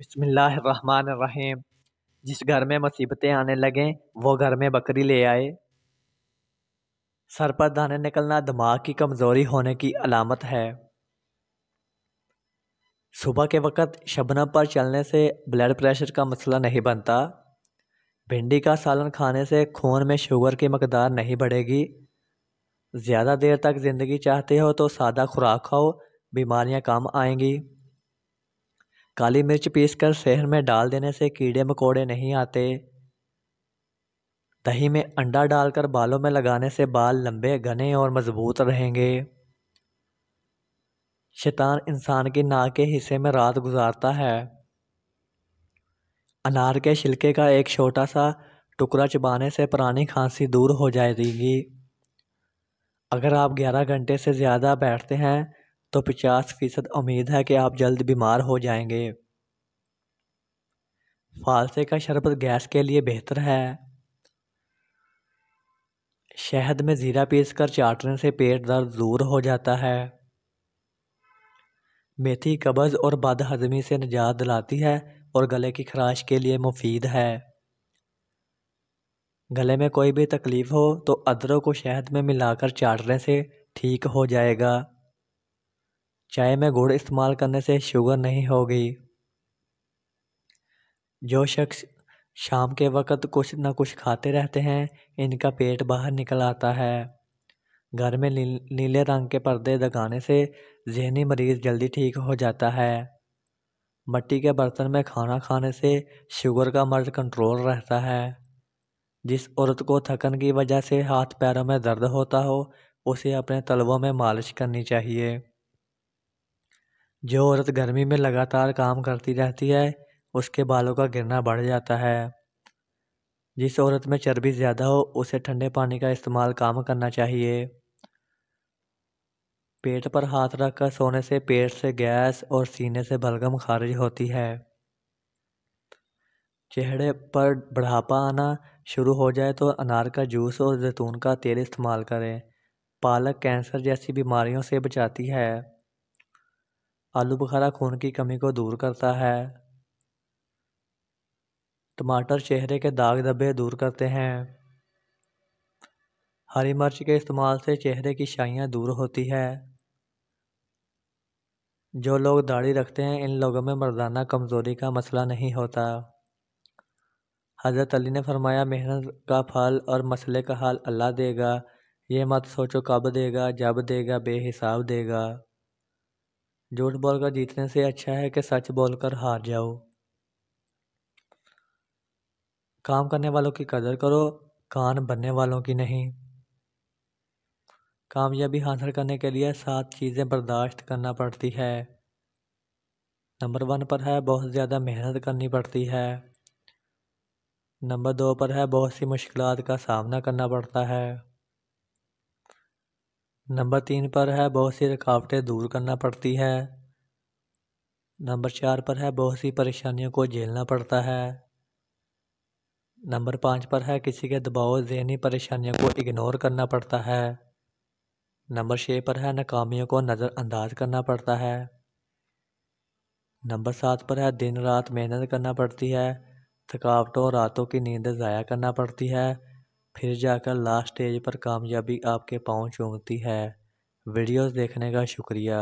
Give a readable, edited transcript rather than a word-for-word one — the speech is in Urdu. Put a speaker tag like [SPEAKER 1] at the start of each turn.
[SPEAKER 1] بسم اللہ الرحمن الرحیم۔ جس گھر میں مصیبتیں آنے لگیں وہ گھر میں بکری لے آئے۔ سر پر دانے نکلنا دماغ کی کمزوری ہونے کی علامت ہے۔ صبح کے وقت شبنم پر چلنے سے بلڈ پریشر کا مسئلہ نہیں بنتا۔ بھنڈی کا سالن کھانے سے خون میں شوگر کی مقدار نہیں بڑھے گی۔ زیادہ دیر تک زندگی چاہتے ہو تو سادہ خوراک کھاؤ، بیماریاں کم آئیں گی۔ کالی مرچ پیس کر صحن میں ڈال دینے سے کیڑے مکوڑے نہیں آتے۔ دہی میں انڈا ڈال کر بالوں میں لگانے سے بال لمبے، گھنے اور مضبوط رہیں گے۔ شیطان انسان کی ناک کے حصے میں رات گزارتا ہے۔ انار کے چھلکے کا ایک چھوٹا سا ٹکڑا چبانے سے پرانی کھانسی دور ہو جائے گی۔ اگر آپ 11 گھنٹے سے زیادہ بیٹھتے ہیں تو 50% امید ہے کہ آپ جلد بیمار ہو جائیں گے۔ فالسے کا شربت گیس کے لیے بہتر ہے۔ شہد میں زیرہ پیس کر چاٹنے سے پیٹ درد دور ہو جاتا ہے۔ میتھی قبض اور بد ہضمی سے نجات دلاتی ہے اور گلے کی خراش کے لیے مفید ہے۔ گلے میں کوئی بھی تکلیف ہو تو ادرک کو شہد میں ملا کر چاٹنے سے ٹھیک ہو جائے گا۔ چائے میں گڑ استعمال کرنے سے شوگر نہیں ہوگی۔ جو شخص شام کے وقت کچھ نہ کچھ کھاتے رہتے ہیں ان کا پیٹ باہر نکل آتا ہے۔ گھر میں نیلے رنگ کے پردے لگانے سے ذہنی مریض جلدی ٹھیک ہو جاتا ہے۔ مٹی کے برتن میں کھانا کھانے سے شوگر کا مرض کنٹرول رہتا ہے۔ جس عورت کو تھکن کی وجہ سے ہاتھ پیروں میں درد ہوتا ہو اسے اپنے تلووں میں مالش کرنی چاہیے۔ جو عورت گرمی میں لگاتار کام کرتی رہتی ہے اس کے بالوں کا گرنا بڑھ جاتا ہے۔ جس عورت میں چربی زیادہ ہو اسے ٹھنڈے پانی کا استعمال کم کرنا چاہیے۔ پیٹ پر ہاتھ رکھ کر سونے سے پیٹ سے گیس اور سینے سے بلغم خارج ہوتی ہے۔ چہرے پر بڑھاپا آنا شروع ہو جائے تو انار کا جوس اور زیتون کا تیل استعمال کریں۔ پالک کینسر جیسی بیماریوں سے بچاتی ہے۔ آلو بخارا خون کی کمی کو دور کرتا ہے۔ ٹماٹر چہرے کے داغ دھبے دور کرتے ہیں۔ ہری مرچ کے استعمال سے چہرے کی شائیاں دور ہوتی ہے۔ جو لوگ داڑھی رکھتے ہیں ان لوگوں میں مردانہ کمزوری کا مسئلہ نہیں ہوتا۔ حضرت علی نے فرمایا محنت کا پھل اور مسئلے کا حل اللہ دے گا، یہ مت سوچو کب دے گا، جب دے گا بے حساب دے گا۔ جھوٹ بول کر جیتنے سے اچھا ہے کہ سچ بول کر ہار جاؤ۔ کام کرنے والوں کی قدر کرو، کان بننے والوں کی نہیں۔ کامیابی حاصل کرنے کے لیے 7 چیزیں برداشت کرنا پڑتی ہے۔ نمبر 1 پر ہے بہت زیادہ محنت کرنی پڑتی ہے۔ نمبر 2 پر ہے بہت سی مشکلات کا سامنا کرنا پڑتا ہے۔ نمبر 3 پر ہے بہت سی رکاوٹیں دور کرنا پڑتی ہے۔ نمبر 4 پر ہے بہت سی پریشانیوں کو جھیلنا پڑتا ہے۔ نمبر 5 پر ہے کسی کے دباؤ ذہنی پریشانیوں کو اگنور کرنا پڑتا ہے۔ نمبر 6 پر ہے ناکامیوں کو نظر انداز کرنا پڑتا ہے۔ نمبر 7 پر ہے دن رات محنت کرنا پڑتی ہے، تھکاوٹوں راتوں کی نیند ضائع کرنا پڑتی ہے، پھر جا کر لاسٹ سٹیج پر کامیابی آپ کے پاؤں چومتی ہے۔ ویڈیوز دیکھنے کا شکریہ۔